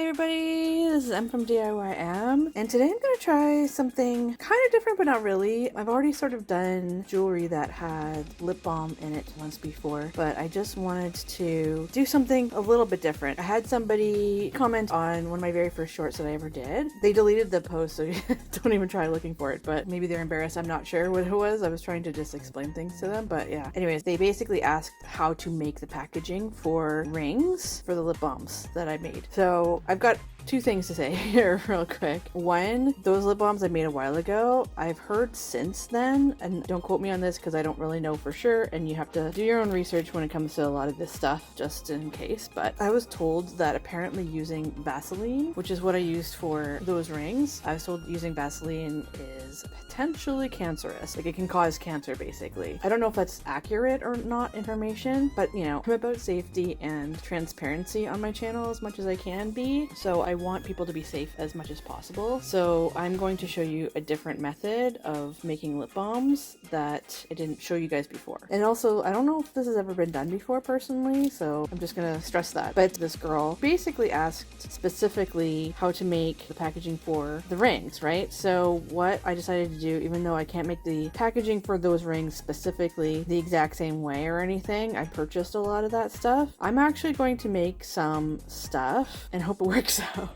everybody, this is Em from DIYM, and today I'm going to try something kind of different but not really. I've already sort of done jewelry that had lip balm in it once before, but I just wanted to do something a little bit different. I had somebody comment on one of my very first shorts that I ever did. They deleted the post, so don't even try looking for it, but maybe they're embarrassed. I'm not sure what it was. I was trying to just explain things to them, but yeah. Anyways, they basically asked how to make the packaging for rings for the lip balms that I made. So I've got two things to say here real quick. One, those lip balms I made a while ago, I've heard since then, and don't quote me on this because I don't really know for sure, and you have to do your own research when it comes to a lot of this stuff, just in case, but I was told that apparently using Vaseline, which is what I used for those rings, I was told using Vaseline is potentially cancerous. Like, it can cause cancer, basically. I don't know if that's accurate or not information, but you know, I'm about safety and transparency on my channel as much as I can be, so I want people to be safe as much as possible. So I'm going to show you a different method of making lip balms that I didn't show you guys before. And also, I don't know if this has ever been done before personally, so I'm just gonna stress that. But this girl basically asked specifically how to make the packaging for the rings, right? So what I decided to do, even though I can't make the packaging for those rings specifically the exact same way or anything, I purchased a lot of that stuff. I'm actually going to make some stuff and hope it works out.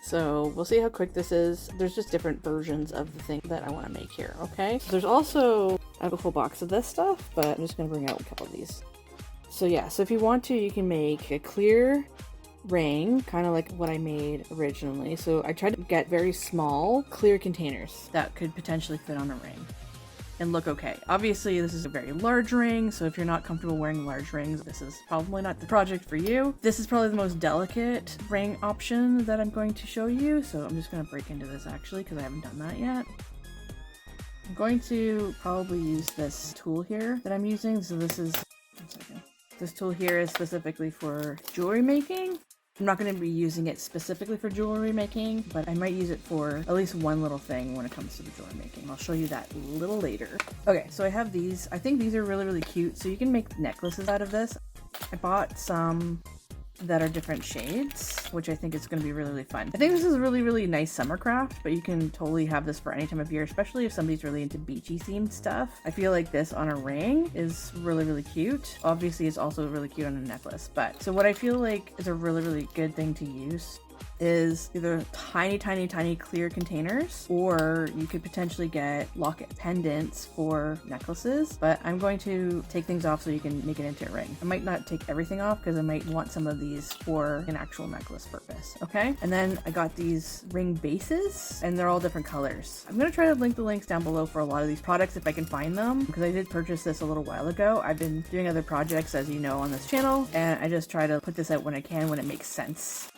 So we'll see how quick this is. There's just different versions of the thing that I want to make here, okay? There's also, I have a full box of this stuff, but I'm just going to bring out a couple of these. So yeah, so if you want to, you can make a clear ring, kind of like what I made originally. So I tried to get very small, clear containers that could potentially fit on a ring and look okay. Obviously, this is a very large ring, so if you're not comfortable wearing large rings, this is probably not the project for you. This is probably the most delicate ring option that I'm going to show you, so I'm just going to break into this actually because I haven't done that yet. I'm going to probably use this tool here that I'm using. So this is, one second. This tool here is specifically for jewelry making. I'm not going to be using it specifically for jewelry making, but I might use it for at least one little thing when it comes to the jewelry making. I'll show you that a little later. Okay, so I have these. I think these are really, really cute. So you can make necklaces out of this. I bought some that are different shades, which I think is going to be really, really fun. I think this is a really, really nice summer craft, but you can totally have this for any time of year, especially if somebody's really into beachy themed stuff. I feel like this on a ring is really, really cute. Obviously, it's also really cute on a necklace, but so what I feel like is a really, really good thing to use is either tiny, tiny, tiny clear containers, or you could potentially get locket pendants for necklaces, but I'm going to take things off so you can make it into a ring. I might not take everything off because I might want some of these for an actual necklace purpose, okay? And then I got these ring bases, and they're all different colors. I'm gonna try to link the links down below for a lot of these products if I can find them, because I did purchase this a little while ago. I've been doing other projects, as you know, on this channel, and I just try to put this out when I can, when it makes sense.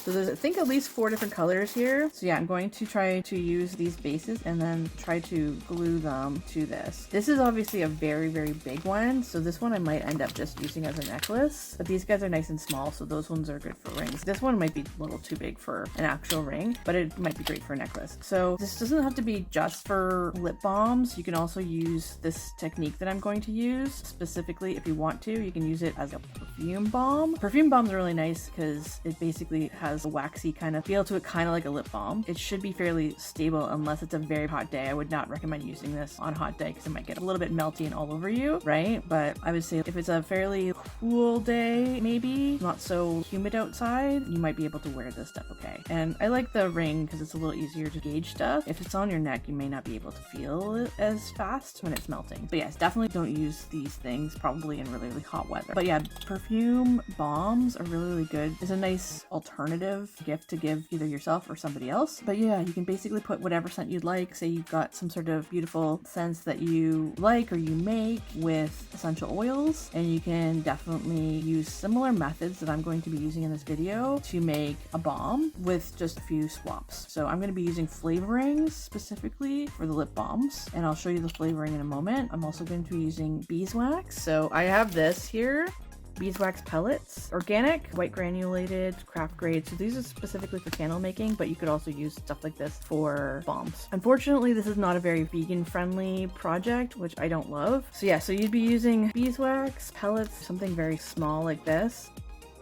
So there's, I think, at least 4 different colors here. So yeah, I'm going to try to use these bases and then try to glue them to this. This is obviously a very, very big one. So this one I might end up just using as a necklace, but these guys are nice and small, so those ones are good for rings. This one might be a little too big for an actual ring, but it might be great for a necklace. So this doesn't have to be just for lip balms. You can also use this technique that I'm going to use specifically if you want to. You can use it as a perfume balm. Perfume balms are really nice because it basically has a waxy kind of feel to it, kind of like a lip balm. It should be fairly stable unless it's a very hot day. I would not recommend using this on a hot day because it might get a little bit melty and all over you, right? But I would say if it's a fairly cool day, maybe not so humid outside, you might be able to wear this stuff okay. And I like the ring because it's a little easier to gauge stuff. If it's on your neck, you may not be able to feel it as fast when it's melting. But yes, definitely don't use these things probably in really, really hot weather. But yeah, perfume balms are really, really good. It's a nice alternative gift to give either yourself or somebody else. But yeah, you can basically put whatever scent you'd like. Say you've got some sort of beautiful scents that you like or you make with essential oils, and you can definitely use similar methods that I'm going to be using in this video to make a balm with just a few swaps. So I'm going to be using flavorings specifically for the lip balms, and I'll show you the flavoring in a moment. I'm also going to be using beeswax. So I have this here. Beeswax pellets, organic, white granulated, craft grade. So these are specifically for candle making, but you could also use stuff like this for balms. Unfortunately, this is not a very vegan friendly project, which I don't love. So yeah, so you'd be using beeswax pellets, something very small like this.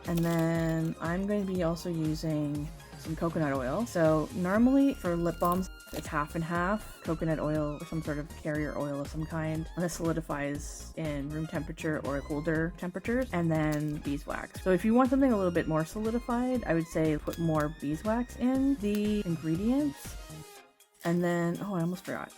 And then I'm going to be also using some coconut oil. So normally for lip balms, it's half and half coconut oil or some sort of carrier oil of some kind. And this solidifies in room temperature or colder temperatures, and then beeswax. So if you want something a little bit more solidified, I would say put more beeswax in the ingredients. And then, oh, I almost forgot.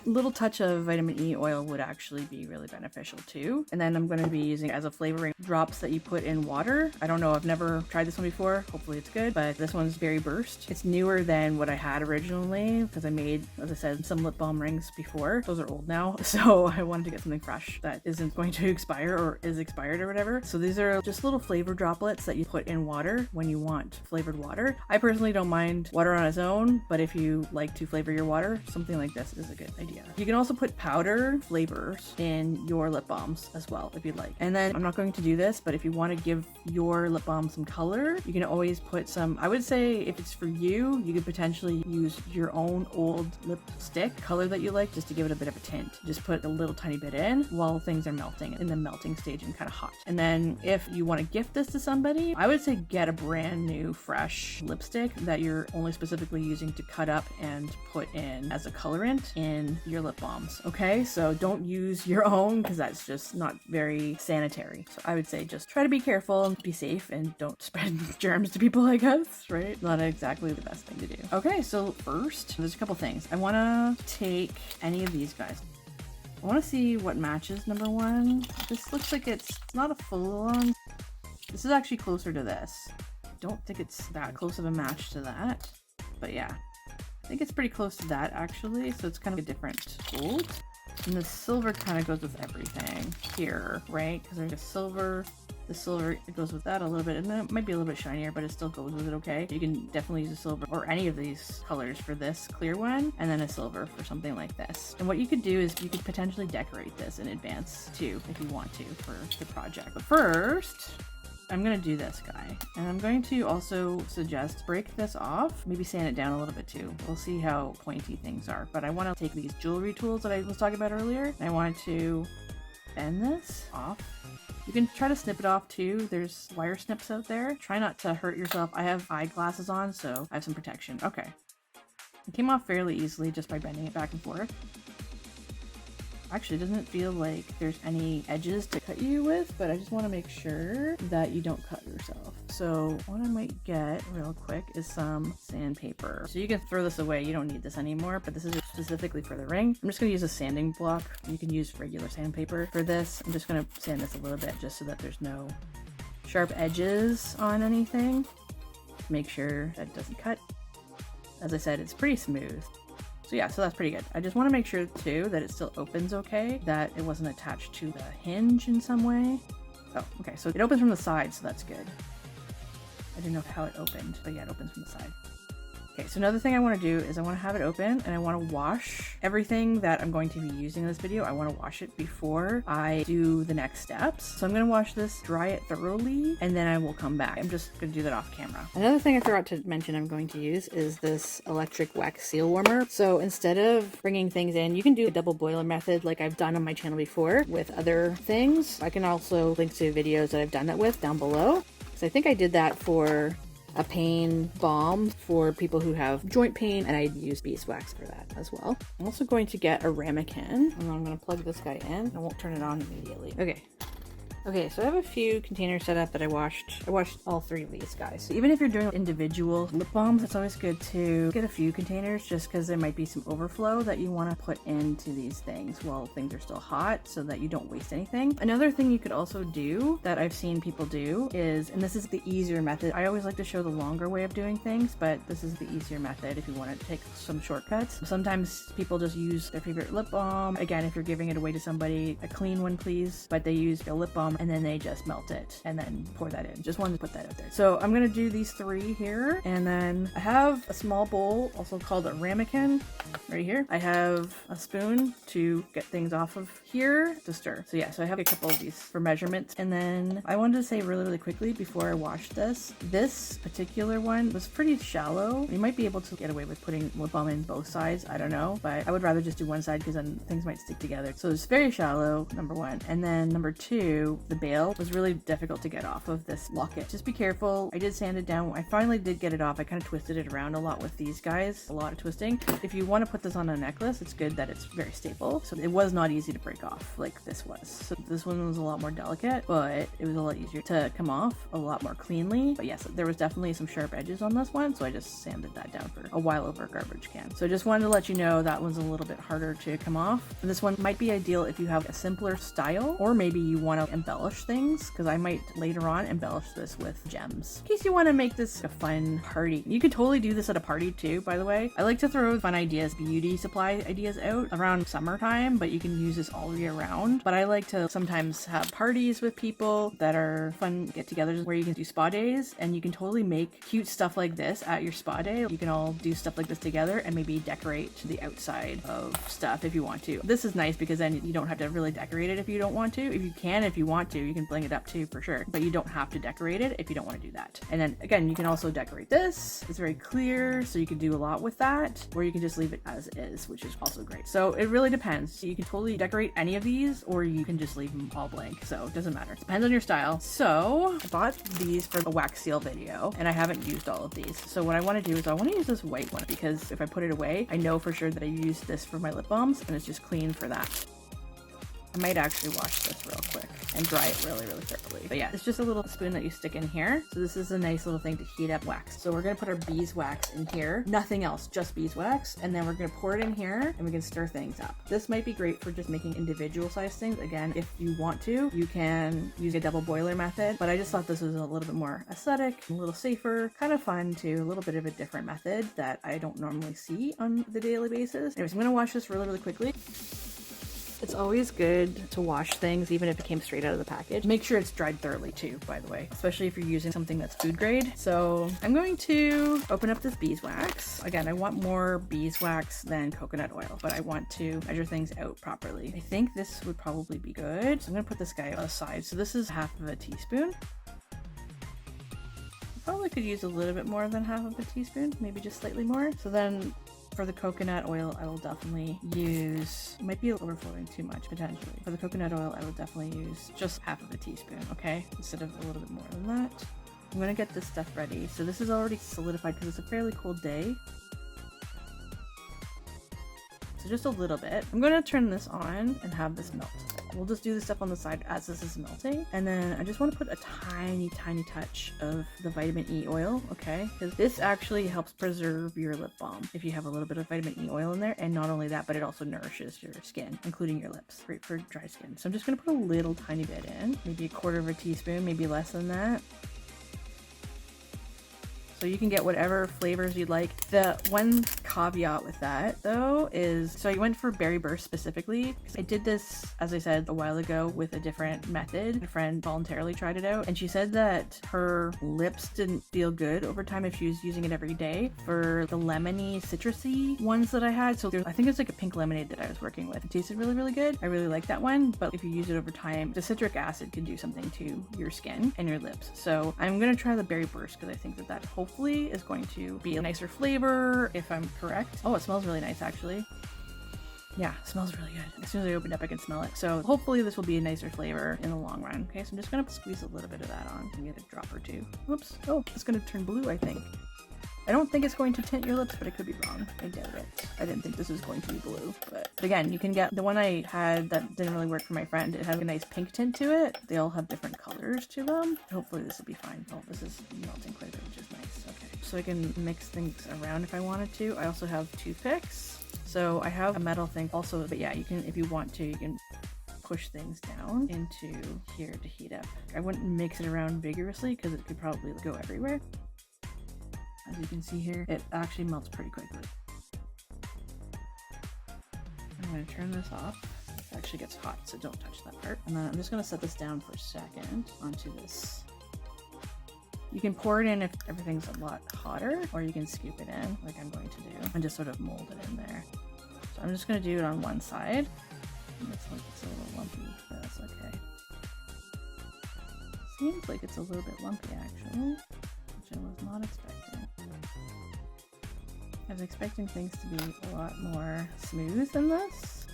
A little touch of vitamin E oil would actually be really beneficial too. And then I'm going to be using as a flavoring drops that you put in water. I don't know, I've never tried this one before. Hopefully it's good, but this one's Berry Burst. It's newer than what I had originally because I made, as I said, some lip balm rings before. Those are old now, so I wanted to get something fresh that isn't going to expire or is expired or whatever. So these are just little flavor droplets that you put in water when you want flavored water. I personally don't mind water on its own, but if you like to flavor your water, something like this is a good idea. You can also put powder flavors in your lip balms as well if you'd like. And then I'm not going to do this, but if you want to give your lip balm some color, you can always put some, I would say if it's for you, you could potentially use your own old lipstick color that you like just to give it a bit of a tint. Just put a little tiny bit in while things are melting in the melting stage and kind of hot. And then if you want to gift this to somebody, I would say get a brand new fresh lipstick that you're only specifically using to cut up and put in as a colorant in your lip balms. Okay, so don't use your own because that's just not very sanitary. So I would say just try to be careful and be safe and don't spread germs to people, I guess, right? Not exactly the best thing to do. Okay, so first, there's a couple things. I want to take any of these guys. I want to see what matches number one. This looks like it's not a full-on. This is actually closer to this. I don't think it's that close of a match to that, but yeah. I think it's pretty close to that actually, so it's kind of a different gold. And the silver kind of goes with everything here, right? Because there's a silver, the silver, it goes with that a little bit, and then it might be a little bit shinier, but it still goes with it okay. You can definitely use a silver or any of these colors for this clear one, and then a silver for something like this. And what you could do is you could potentially decorate this in advance too, if you want to, for the project. But first, I'm going to do this guy, and I'm going to also suggest break this off, maybe sand it down a little bit too. We'll see how pointy things are, but I want to take these jewelry tools that I was talking about earlier, and I wanted to bend this off. You can try to snip it off too. There's wire snips out there. Try not to hurt yourself. I have eyeglasses on, so I have some protection. Okay. It came off fairly easily just by bending it back and forth. Actually, it doesn't feel like there's any edges to cut you with, but I just want to make sure that you don't cut yourself. So what I might get real quick is some sandpaper. So you can throw this away. You don't need this anymore, but this is specifically for the ring. I'm just going to use a sanding block. You can use regular sandpaper for this. I'm just going to sand this a little bit just so that there's no sharp edges on anything. Make sure that it doesn't cut. As I said, it's pretty smooth. So yeah, so that's pretty good. I just want to make sure too that it still opens okay, that it wasn't attached to the hinge in some way. Oh, okay, so it opens from the side, so that's good. I didn't know how it opened, but yeah, it opens from the side. Okay, so another thing I want to do is I want to have it open and I want to wash everything that I'm going to be using in this video. I want to wash it before I do the next steps. So I'm going to wash this, dry it thoroughly, and then I will come back. I'm just going to do that off camera. Another thing I forgot to mention I'm going to use is this electric wax seal warmer. So instead of bringing things in, you can do a double boiler method like I've done on my channel before with other things. I can also link to videos that I've done that with down below. So I think I did that for a pain balm for people who have joint pain, and I'd use beeswax for that as well. I'm also going to get a ramekin, and I'm going to plug this guy in. I won't turn it on immediately. Okay, so I have a few containers set up that I washed. I washed all three of these guys. So even if you're doing individual lip balms, it's always good to get a few containers just because there might be some overflow that you want to put into these things while things are still hot so that you don't waste anything. Another thing you could also do that I've seen people do is, and this is the easier method, I always like to show the longer way of doing things, but this is the easier method if you want to take some shortcuts. Sometimes people just use their favorite lip balm. Again, if you're giving it away to somebody, a clean one please, but they use a lip balm and then they just melt it and then pour that in. Just wanted to put that out there. So I'm gonna do these three here, and then I have a small bowl also called a ramekin right here. I have a spoon to get things off of here to stir. So yeah, so I have a couple of these for measurements. And then I wanted to say really quickly before I washed this particular one was pretty shallow. You might be able to get away with putting lip balm in both sides, I don't know, but I would rather just do one side because then things might stick together. So it's very shallow, number one. And then number two, the bail was really difficult to get off of this locket. Just be careful. I did sand it down. I finally did get it off. I kind of twisted it around a lot with these guys, a lot of twisting. If you want to put this on a necklace, it's good that it's very stable. So it was not easy to break off like this was. So this one was a lot more delicate, but it was a lot easier to come off, a lot more cleanly. But yes, there was definitely some sharp edges on this one, so I just sanded that down for a while over a garbage can. So I just wanted to let you know that one's a little bit harder to come off. And this one might be ideal if you have a simpler style, or maybe you want to embellish things, because I might later on embellish this with gems. In case you want to make this a fun party. You could totally do this at a party too, by the way. I like to throw fun ideas, beauty supply ideas out around summertime, but you can use this all year round. But I like to sometimes have parties with people that are fun get-togethers where you can do spa days, and you can totally make cute stuff like this at your spa day. You can all do stuff like this together and maybe decorate the outside of stuff if you want to. This is nice because then you don't have to really decorate it if you don't want to. If you can, if you want to, you can bling it up too for sure, but you don't have to decorate it if you don't want to do that. And then again, you can also decorate this. It's very clear, so you can do a lot with that, or you can just leave it as is, which is also great. So it really depends. You can totally decorate any of these, or you can just leave them all blank. So it doesn't matter. It depends on your style. So I bought these for the wax seal video, and I haven't used all of these. So what I want to do is I want to use this white one, because if I put it away, I know for sure that I used this for my lip balms, and it's just clean for that. I might actually wash this real quick and dry it really thoroughly. But yeah, it's just a little spoon that you stick in here. So this is a nice little thing to heat up wax. So we're gonna put our beeswax in here. Nothing else, just beeswax. And then we're gonna pour it in here and we can stir things up. This might be great for just making individual size things. Again, if you want to, you can use a double boiler method. But I just thought this was a little bit more aesthetic, a little safer, kind of fun too, a little bit of a different method that I don't normally see on the daily basis. Anyways, I'm gonna wash this really quickly. It's always good to wash things, even if it came straight out of the package. Make sure it's dried thoroughly too, by the way, especially if you're using something that's food grade. So I'm going to open up this beeswax. Again, I want more beeswax than coconut oil, but I want to measure things out properly. I think this would probably be good. So I'm gonna put this guy aside. So this is half of a teaspoon. Probably could use a little bit more than half of a teaspoon, maybe just slightly more. So then for the coconut oil, I will definitely use, it might be overflowing too much potentially. For the coconut oil, I will definitely use just half of a teaspoon, okay? Instead of a little bit more than that. I'm gonna get this stuff ready. So this is already solidified because it's a fairly cold day. So just a little bit. I'm gonna turn this on and have this melt. We'll just do the stuff on the side as this is melting. And then I just want to put a tiny touch of the vitamin E oil, okay? Because this actually helps preserve your lip balm if you have a little bit of vitamin E oil in there. And not only that, but it also nourishes your skin, including your lips. Great for dry skin. So I'm just gonna put a little tiny bit in, maybe a quarter of a teaspoon, maybe less than that. So you can get whatever flavors you'd like. The one caveat with that though is, so I went for Berry Burst specifically. I did this, as I said, a while ago with a different method. My friend voluntarily tried it out and she said that her lips didn't feel good over time if she was using it every day. For the lemony citrusy ones that I had, so I think it's like a pink lemonade that I was working with. It tasted really good. I really like that one, but if you use it over time, the citric acid can do something to your skin and your lips. So I'm gonna try the Berry Burst because I think that hopefully is going to be a nicer flavor if I'm correct. Oh, it smells really nice actually. Yeah, it smells really good. As soon as I open it up, I can smell it. So hopefully this will be a nicer flavor in the long run. Okay, so I'm just gonna squeeze a little bit of that on and get a drop or two. Whoops. Oh, it's gonna turn blue, I think. I don't think it's going to tint your lips, but I could be wrong. I doubt it. I didn't think this was going to be blue, but again, you can get the one I had that didn't really work for my friend. It had a nice pink tint to it. They all have different colors to them. Hopefully this will be fine. Oh, this is melting quite a bit, which is nice. Okay, so I can mix things around if I wanted to. I also have toothpicks. So I have a metal thing also, but yeah, you can, if you want to, you can push things down into here to heat up. I wouldn't mix it around vigorously because it could probably go everywhere. As you can see here, it actually melts pretty quickly. I'm going to turn this off. It actually gets hot, so don't touch that part. And then I'm just going to set this down for a second onto this. You can pour it in if everything's a lot hotter, or you can scoop it in like I'm going to do and just sort of mold it in there. So I'm just going to do it on one side. Looks like it's a little lumpy, but that's okay. Seems like it's a little bit lumpy actually, which I was not expecting. I was expecting things to be a lot more smooth than this.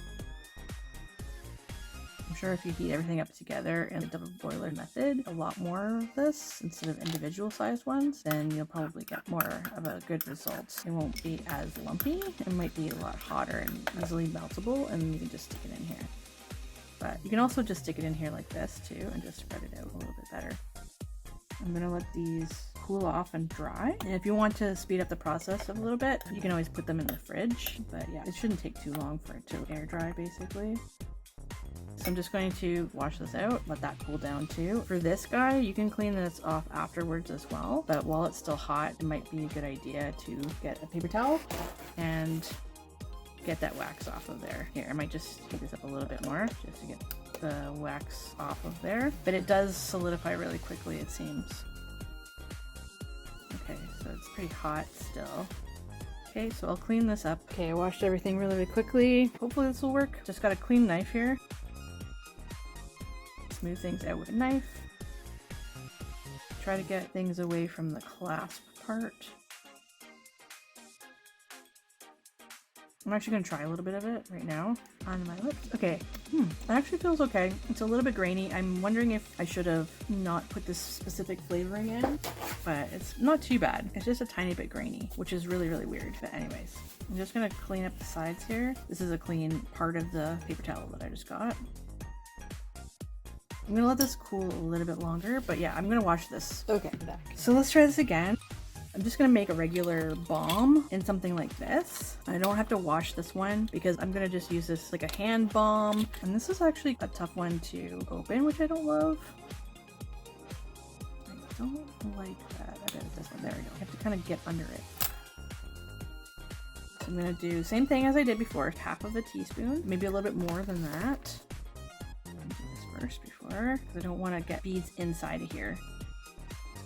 I'm sure if you heat everything up together in the double boiler method, a lot more of this instead of individual sized ones, then you'll probably get more of a good result. It won't be as lumpy. It might be a lot hotter and easily meltable, and you can just stick it in here. But you can also just stick it in here like this too and just spread it out a little bit better. I'm gonna let these cool off and dry. And if you want to speed up the process a little bit, you can always put them in the fridge. But yeah, it shouldn't take too long for it to air dry basically. So I'm just going to wash this out, let that cool down too. For this guy, you can clean this off afterwards as well. But while it's still hot, it might be a good idea to get a paper towel and get that wax off of there. Here, I might just heat this up a little bit more just to get the wax off of there. But it does solidify really quickly, it seems. Okay, so it's pretty hot still. Okay, so I'll clean this up. Okay, I washed everything really, really quickly. Hopefully this will work. Just got a clean knife here. Smooth things out with a knife. Try to get things away from the clasp part. I'm actually going to try a little bit of it right now on my lips. Okay, that actually feels okay. It's a little bit grainy. I'm wondering if I should have not put this specific flavoring in, but it's not too bad. It's just a tiny bit grainy, which is really, really weird. But anyways, I'm just going to clean up the sides here. This is a clean part of the paper towel that I just got. I'm going to let this cool a little bit longer, but yeah, I'm going to wash this. Okay, I'm back. So let's try this again. I'm just going to make a regular balm in something like this. I don't have to wash this one because I'm going to just use this like a hand balm. And this is actually a tough one to open, which I don't love. I don't like that. I bet it's this one. There we go. I have to kind of get under it. So I'm going to do the same thing as I did before. Half of a teaspoon, maybe a little bit more than that. I'm going to do this first before because I don't want to get beads inside of here.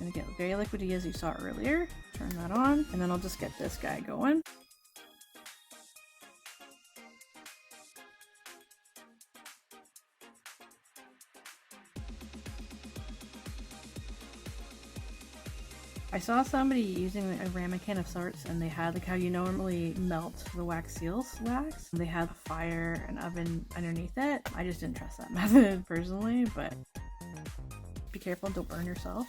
Gonna get very liquidy as you saw earlier. Turn that on, and then I'll just get this guy going. I saw somebody using a ramekin of sorts, and they had like how you normally melt the wax seals wax. They had a fire and oven underneath it. I just didn't trust that method personally, but be careful, don't burn yourself.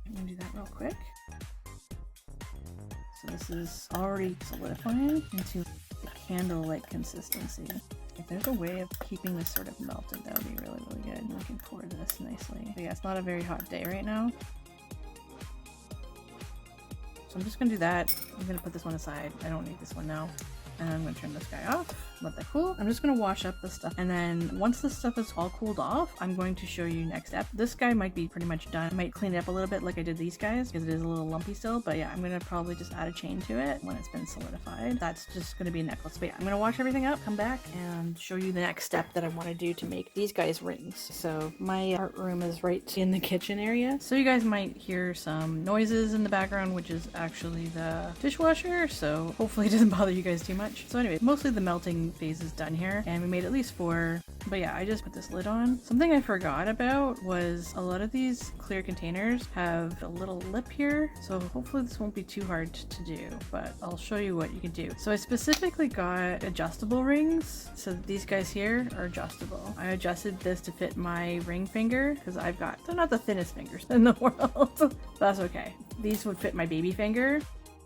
I'm gonna do that real quick. So this is already solidifying into a candle-like consistency. If there's a way of keeping this sort of melted, that would be really, really good. We can pour this nicely. But yeah, it's not a very hot day right now. So I'm just gonna do that. I'm gonna put this one aside. I don't need this one now. And I'm going to turn this guy off, let that cool. I'm just going to wash up the stuff. And then once this stuff is all cooled off, I'm going to show you next step. This guy might be pretty much done. I might clean it up a little bit like I did these guys because it is a little lumpy still. But yeah, I'm going to probably just add a chain to it when it's been solidified. That's just going to be a necklace. But yeah, I'm going to wash everything up, come back and show you the next step that I want to do to make these guys rings. So my art room is right in the kitchen area. So you guys might hear some noises in the background, which is actually the dishwasher. So hopefully it doesn't bother you guys too much. So anyway, mostly the melting phase is done here, and we made at least 4. But yeah, I just put this lid on. Something I forgot about was a lot of these clear containers have a little lip here, so hopefully this won't be too hard to do, but I'll show you what you can do. So I specifically got adjustable rings. So these guys here are adjustable. I adjusted this to fit my ring finger because they're not the thinnest fingers in the world. That's okay. These would fit my baby finger.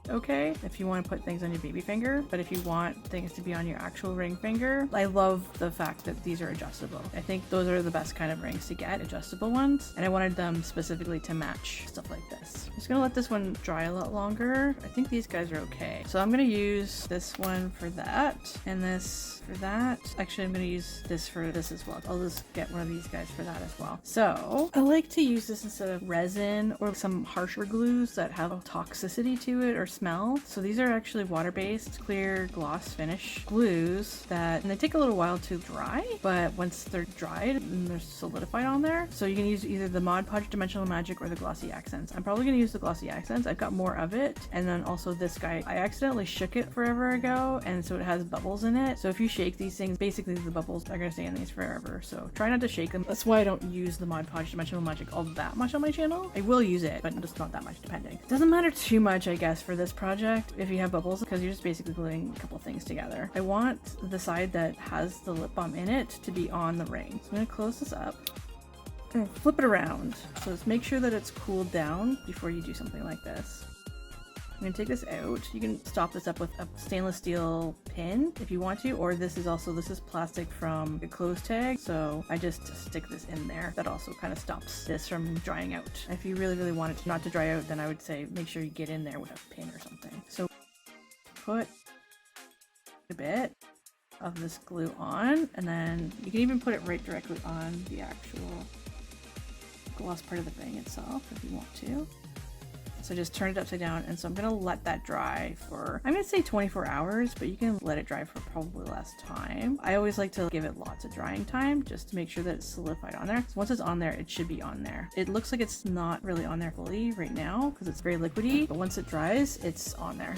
Okay, if you want to put things on your baby finger, but if you want things to be on your actual ring finger, I love the fact that these are adjustable. I think those are the best kind of rings to get, adjustable ones, and I wanted them specifically to match stuff like this. I'm just gonna let this one dry a lot longer. I think these guys are okay. So I'm gonna use this one for that, and this for that. Actually, I'm gonna use this for this as well. I'll just get one of these guys for that as well. So I like to use this instead of resin or some harsher glues that have a toxicity to it or smell. So these are actually water-based, clear gloss finish glues and they take a little while to dry, but once they're dried and they're solidified on there, so you can use either the Mod Podge Dimensional Magic or the glossy accents. I'm probably gonna use the glossy accents. I've got more of it, and then also this guy. I accidentally shook it forever ago, and so it has bubbles in it. So if you shake these things, basically the bubbles are gonna stay in these forever. So try not to shake them. That's why I don't use the Mod Podge Dimensional Magic all that much on my channel. I will use it, but just not that much depending. It doesn't matter too much, I guess, for this this project if you have bubbles, because you're just basically gluing a couple things together. I want the side that has the lip balm in it to be on the ring. So I'm going to close this up and flip it around. So let's make sure that it's cooled down before you do something like this. I'm going to take this out. You can stop this up with a stainless steel pin if you want to, or this is plastic from a clothes tag, so I just stick this in there. That also kind of stops this from drying out. If you really want it not to dry out, then I would say make sure you get in there with a pin or something. So put a bit of this glue on, and then you can even put it right directly on the actual gloss part of the ring itself if you want to. So just turn it upside down, and so I'm going to let that dry for, I'm going to say 24 hours, but you can let it dry for probably less time. I always like to give it lots of drying time just to make sure that it's solidified on there. So once it's on there, it should be on there. It looks like it's not really on there fully right now because it's very liquidy, but once it dries, it's on there.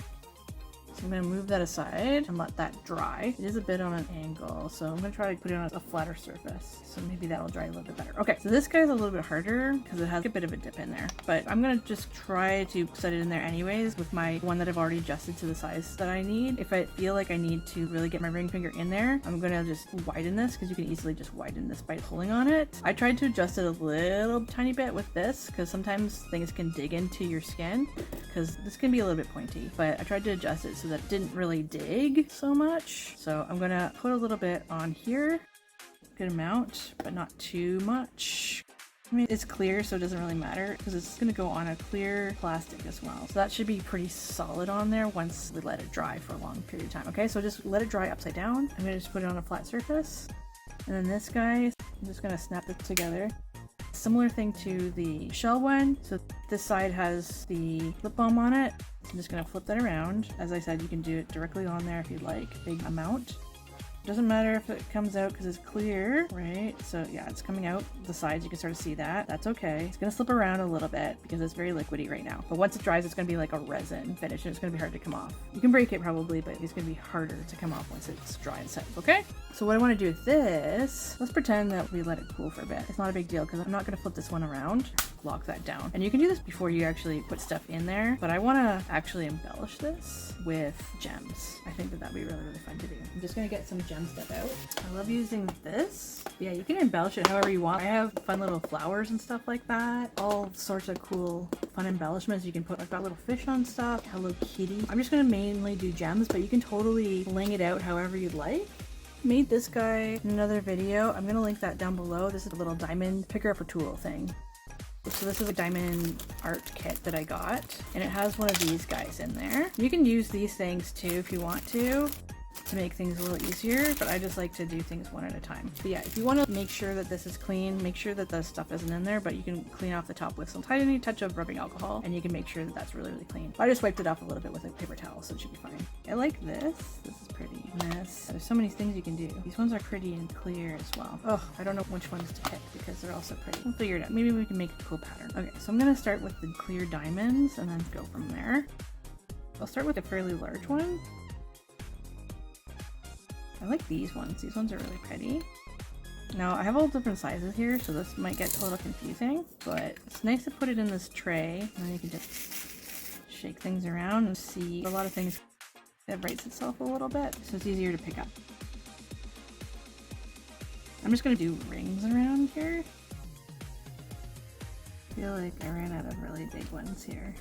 So I'm going to move that aside and let that dry. It is a bit on an angle, so I'm going to try to put it on a flatter surface. So maybe that'll dry a little bit better. Okay, so this guy's a little bit harder because it has a bit of a dip in there, but I'm going to just try to set it in there anyways with my one that I've already adjusted to the size that I need. If I feel like I need to really get my ring finger in there, I'm going to just widen this because you can easily just widen this by pulling on it. I tried to adjust it a little tiny bit with this because sometimes things can dig into your skin because this can be a little bit pointy, but I tried to adjust it so that it didn't really dig so much. So I'm gonna put a little bit on here, good amount, but not too much. I mean, it's clear, so it doesn't really matter because it's gonna go on a clear plastic as well. So that should be pretty solid on there once we let it dry for a long period of time. Okay, so just let it dry upside down. I'm gonna just put it on a flat surface. And then this guy, I'm just gonna snap it together. Similar thing to the shell one. So this side has the lip balm on it. I'm just going to flip that around. As I said, you can do it directly on there if you'd like, big amount. Doesn't matter if it comes out because it's clear, right? So yeah, it's coming out the sides. You can sort of see that. That's okay. It's going to slip around a little bit because it's very liquidy right now. But once it dries, it's going to be like a resin finish and it's going to be hard to come off. You can break it probably, but it's going to be harder to come off once it's dry and set, okay? So what I want to do with this, let's pretend that we let it cool for a bit. It's not a big deal because I'm not going to flip this one around. Lock that down. And you can do this before you actually put stuff in there, but I want to actually embellish this with gems. I think that that'd be really fun to do. I'm just going to get some gem stuff out. I love using this. Yeah, you can embellish it however you want. I have fun little flowers and stuff like that. All sorts of cool fun embellishments you can put. I've got little fish on stuff. Hello Kitty. I'm just going to mainly do gems, but you can totally bling it out however you'd like. Made this guy in another video. I'm going to link that down below. This is a little diamond picker-upper tool thing. So this is a diamond art kit that I got, and it has one of these guys in there. You can use these things too if you want to make things a little easier, but I just like to do things one at a time. But yeah, if you want to make sure that this is clean, make sure that the stuff isn't in there, but you can clean off the top with some tiny touch of rubbing alcohol, and you can make sure that that's really clean. I just wiped it off a little bit with a paper towel, so it should be fine. I like this. This is pretty. And this. There's so many things you can do. These ones are pretty and clear as well. Oh, I don't know which ones to pick because they're all so pretty. We'll figure it out. Maybe we can make a cool pattern. Okay, so I'm gonna start with the clear diamonds and then go from there. I'll start with a fairly large one. I like these ones. These ones are really pretty. Now, I have all different sizes here, so this might get a little confusing, but it's nice to put it in this tray, and then you can just shake things around and see a lot of things. It writes itself a little bit, so it's easier to pick up. I'm just going to do rings around here. I feel like I ran out of really big ones here.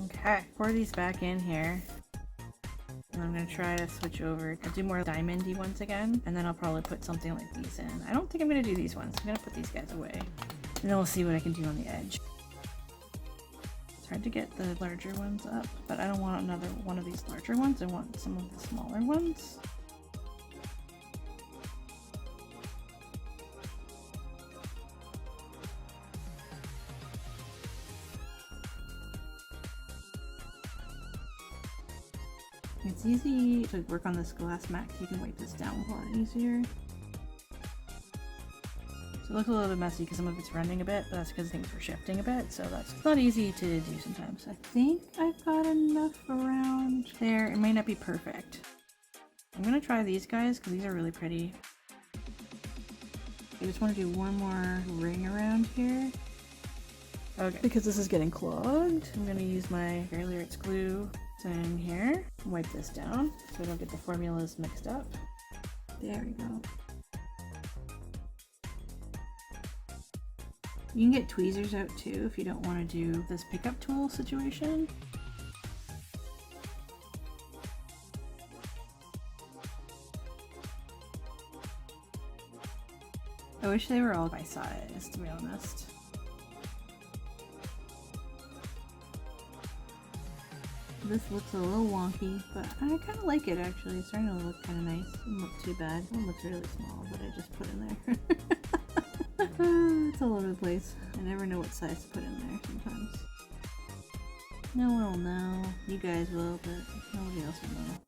Okay, pour these back in here. And I'm going to try to switch over. I'll do more diamondy ones again, and then I'll probably put something like these in. I don't think I'm going to do these ones. I'm going to put these guys away. And then we'll see what I can do on the edge. It's hard to get the larger ones up, but I don't want another one of these larger ones. I want some of the smaller ones. It's easy to work on this glass mat because you can wipe this down a lot easier. So it looks a little bit messy because some of it's running a bit, but that's because things were shifting a bit, so that's not easy to do sometimes. I think I've got enough around there. It may not be perfect. I'm going to try these guys because these are really pretty. I just want to do one more ring around here. Okay, because this is getting clogged, I'm gonna use my Fairly Arts glue thing here. Wipe this down so I don't get the formulas mixed up. There we go. You can get tweezers out too if you don't want to do this pickup tool situation. I wish they were all by size, to be honest. This looks a little wonky, but I kind of like it actually. It's starting to look kind of nice. It doesn't look too bad. It looks really small, but I just put in there. It's all over the place. I never know what size to put in there sometimes. No one will know. You guys will, but nobody else will know.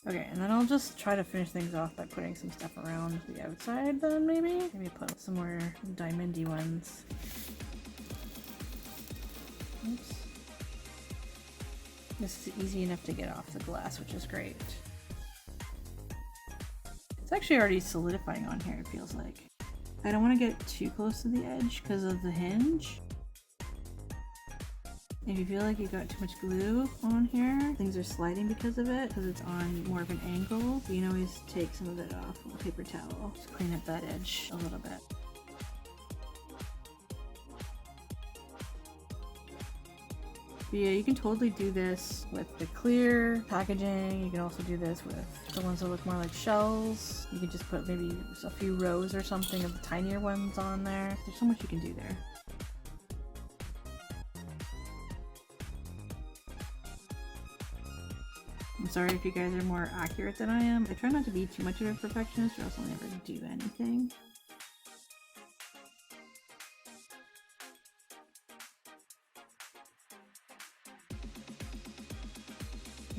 Okay, and then I'll just try to finish things off by putting some stuff around the outside then, maybe? Maybe put some more diamondy ones. Oops. This is easy enough to get off the glass, which is great. It's actually already solidifying on here, it feels like. I don't want to get too close to the edge because of the hinge. If you feel like you got too much glue on here, things are sliding because of it, because it's on more of an angle, you can always take some of it off with a paper towel. Just clean up that edge a little bit. But yeah, you can totally do this with the clear packaging. You can also do this with the ones that look more like shells. You can just put maybe a few rows or something of the tinier ones on there. There's so much you can do there. I'm sorry if you guys are more accurate than I am. I try not to be too much of a perfectionist or else I'll never do anything.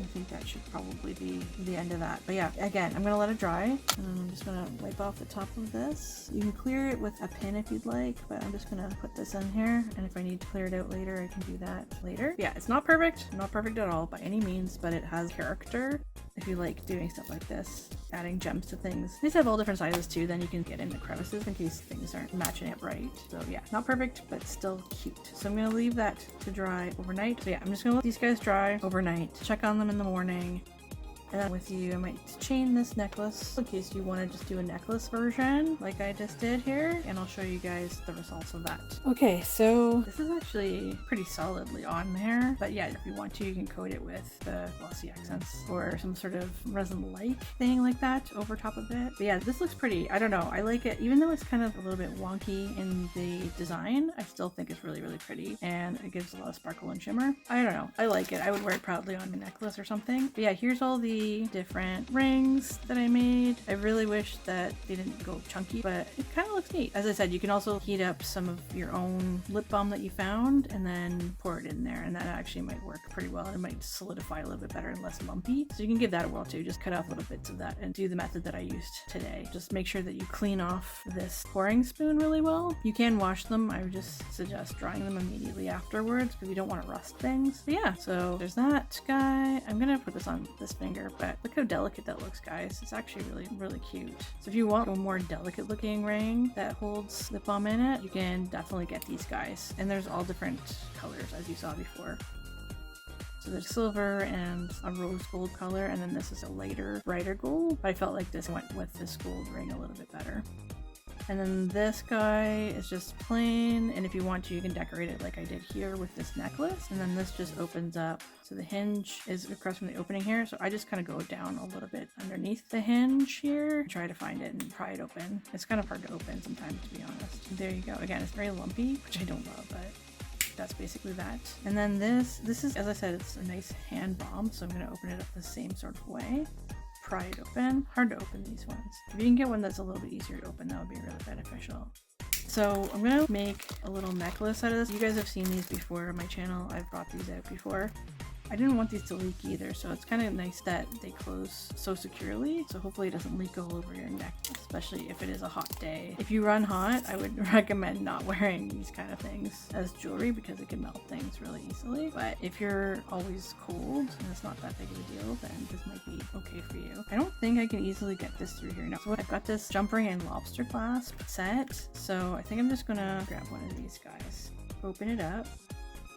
I think that should probably be the end of that. But yeah, again, I'm gonna let it dry. And I'm just gonna wipe off the top of this. You can clear it with a pin if you'd like, but I'm just gonna put this in here. And if I need to clear it out later, I can do that later. Yeah, it's not perfect at all by any means, but it has character. If you like doing stuff like this, adding gems to things. These have all different sizes too, then you can get into crevices in case things aren't matching it right. So yeah, not perfect, but still cute. So I'm gonna leave that to dry overnight. So yeah, I'm just gonna let these guys dry overnight, check on them in the morning. And then with you, I might chain this necklace in case you want to just do a necklace version like I just did here, and I'll show you guys the results of that. Okay, so this is actually pretty solidly on there, but yeah, if you want to, you can coat it with the glossy accents or some sort of resin-like thing like that over top of it. But yeah, this looks pretty. I don't know, I like it. Even though it's kind of a little bit wonky in the design, I still think it's really, really pretty, and it gives a lot of sparkle and shimmer. I don't know, I like it. I would wear it proudly on a necklace or something. But yeah, here's all the different rings that I made. I really wish that they didn't go chunky, but it kind of looks neat. As I said, you can also heat up some of your own lip balm that you found and then pour it in there, and that actually might work pretty well. It might solidify a little bit better and less lumpy. So you can give that a whirl too. Just cut off little bits of that and do the method that I used today. Just make sure that you clean off this pouring spoon really well. You can wash them. I would just suggest drying them immediately afterwards because you don't want to rust things. But yeah, so there's that guy. I'm gonna put this on this finger, but look how delicate that looks, guys. It's actually really, really cute. So if you want a more delicate looking ring that holds lip balm in it, you can definitely get these guys. And there's all different colors as you saw before. So there's silver and a rose gold color, and then this is a lighter, brighter gold. But I felt like this went with this gold ring a little bit better. And then this guy is just plain, and if you want to, you can decorate it like I did here with this necklace. And then this just opens up. So the hinge is across from the opening here, so I just kind of go down a little bit underneath the hinge here, try to find it and pry it open. It's kind of hard to open sometimes, to be honest. There you go. Again, it's very lumpy, which I don't love, but that's basically that. And then this is, as I said, it's a nice hand balm, so I'm going to open it up the same sort of way. Pry it open. Hard to open these ones. If you can get one that's a little bit easier to open, that would be really beneficial. So I'm gonna make a little necklace out of this. You guys have seen these before on my channel. I've brought these out before. I didn't want these to leak either, so it's kind of nice that they close so securely. So hopefully it doesn't leak all over your neck, especially if it is a hot day. If you run hot, I would recommend not wearing these kind of things as jewelry because it can melt things really easily. But if you're always cold and it's not that big of a deal, then this might be okay for you. I don't think I can easily get this through here now. So I've got this jump ring and lobster clasp set. So I think I'm just gonna grab one of these guys, open it up.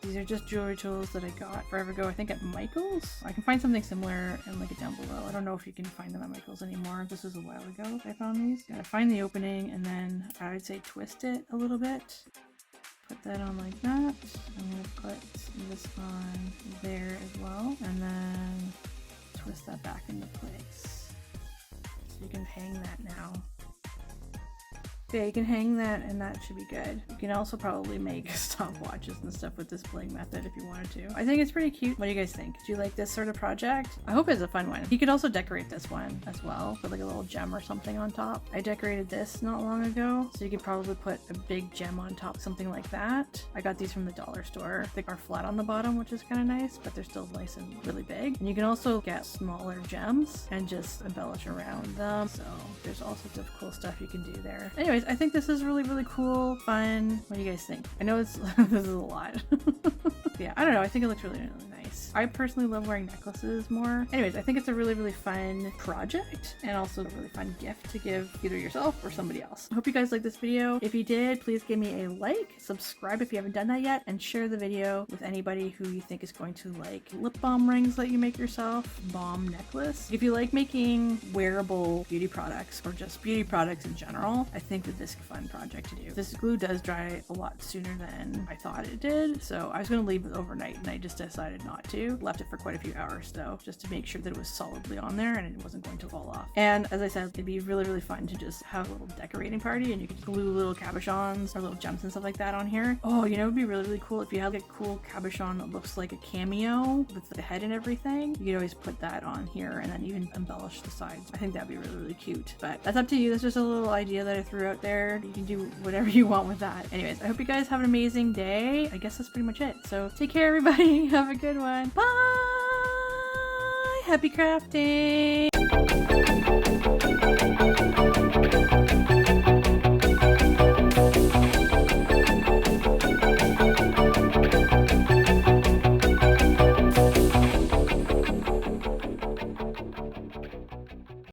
These are just jewelry tools that I got forever ago, I think at Michael's. I can find something similar and link it down below. I don't know if you can find them at Michael's anymore. This was a while ago I found these. Gotta find the opening and then I would say twist it a little bit. Put that on like that. I'm gonna put this on there as well. And then twist that back into place. So you can hang that now. Yeah, you can hang that and that should be good. You can also probably make stopwatches and stuff with this bling method if you wanted to. I think it's pretty cute. What do you guys think? Do you like this sort of project? I hope it's a fun one. You could also decorate this one as well with like a little gem or something on top. I decorated this not long ago, so you could probably put a big gem on top, something like that. I got these from the dollar store. They are flat on the bottom, which is kind of nice, but they're still nice and really big. And you can also get smaller gems and just embellish around them. So there's all sorts of cool stuff you can do there. Anyways, I think this is really, really cool, fun. What do you guys think? I know it's this is a lot. Yeah, I don't know. I think it looks really, really nice. I personally love wearing necklaces more. Anyways, I think it's a really, really fun project and also a really fun gift to give either yourself or somebody else. I hope you guys liked this video. If you did, please give me a like, subscribe if you haven't done that yet, and share the video with anybody who you think is going to like lip balm rings that you make yourself, balm necklace. If you like making wearable beauty products or just beauty products in general, I think that this is a fun project to do. This glue does dry a lot sooner than I thought it did, so I was going to leave it overnight and I just decided not to. Left it for quite a few hours though, just to make sure that it was solidly on there and it wasn't going to fall off. And as I said, it'd be really, really fun to just have a little decorating party and you could glue little cabochons or little gems and stuff like that on here. Oh, you know, it'd be really, really cool if you had like a cool cabochon that looks like a cameo with the head and everything. You could always put that on here and then even embellish the sides. I think that'd be really, really cute, but that's up to you. That's just a little idea that I threw out there. You can do whatever you want with that. Anyways, I hope you guys have an amazing day. I guess that's pretty much it. So take care, everybody. Have a good one. Bye. Happy crafting.